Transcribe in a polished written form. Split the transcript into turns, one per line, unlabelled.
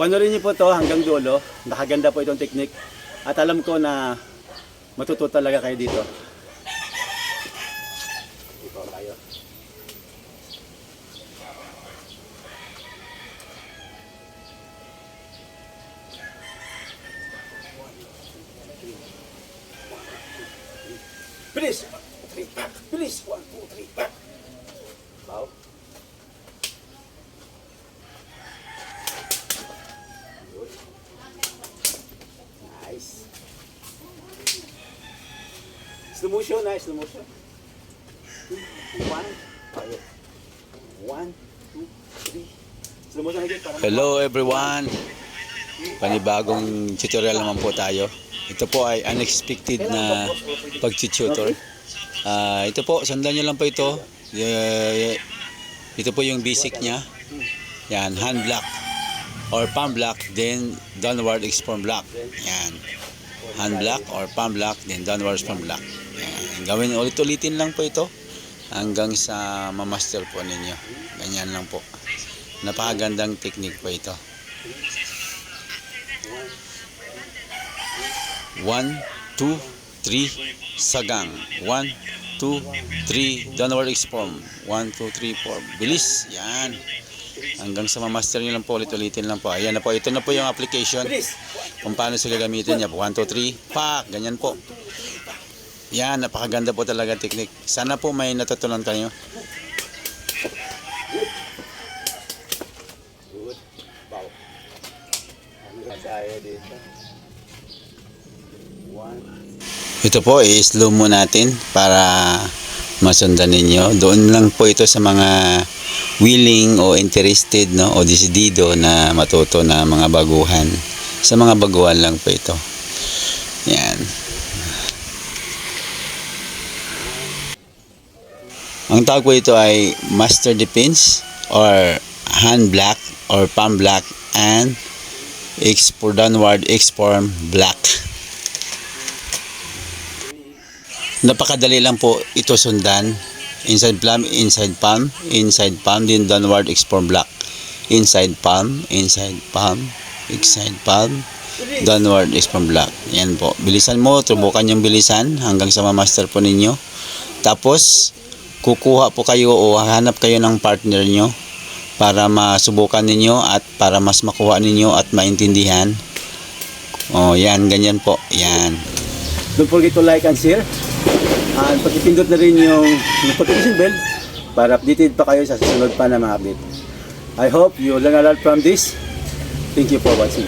Panoorin niyo po to hanggang dulo. Nakaganda po itong technique. At alam ko na matututo talaga kayo dito. Ito tayo. Bilis! 1, 2, 3, back! Bilis! 1, 2, 3, back! Wow. Nice. Slow motion, nice slow motion. 1, 2, 3. Slow motion again.
Hello everyone! Panibagong tutorial naman po tayo. Ito po ay unexpected na pag-tutor. Ito po, sundan nyo lang po ito. Ito po yung basic niya. Yan, hand block or palm block, then downward expand block. Yan. Hand block or palm block, then downward expand block. Yan. Gawin ulit-ulitin lang po ito hanggang sa ma-master po ninyo. Ganyan lang po. Napakagandang technique po ito. 1, 2, 3, sagang. 1, 2, 3, downward expand. 1, 2, 3, 4. Bilis. Yan. Hanggang sa ma-master nyo lang po, ulit-ulitin lang po. Ayan na po. Ito na po yung application. Kung paano sila gamitin niya. 1, 2, 3, pak. Ganyan po. Yan. Napakaganda po talaga technique. Sana po may natutunan tayo.
Good. Wow. Hanggang tayo dito. 1.
Ito po i-slow mo natin para masundan ninyo. Doon lang po ito sa mga willing o interested, no, o desidido na matuto na mga baguhan. Sa mga baguhan lang po ito. Yan. Ang tawag po ito ay master defense or hand block or palm block and downward expand block. Napakadali lang po ito sundan. Inside palm, then downward expand block. Inside palm, downward expand block. Yan po. Bilisan mo, subukan yung bilisan hanggang sa ma-master po ninyo. Tapos, kukuha po kayo o hanap kayo ng partner nyo para masubukan ninyo at para mas makuha ninyo at maintindihan. O, yan, ganyan po. Yan.
Don't forget to like and share. At pag-ipindot na rin yung notification bell para updated pa kayo sa susunod pa na mga update. I hope you learn a lot from this. Thank you for watching.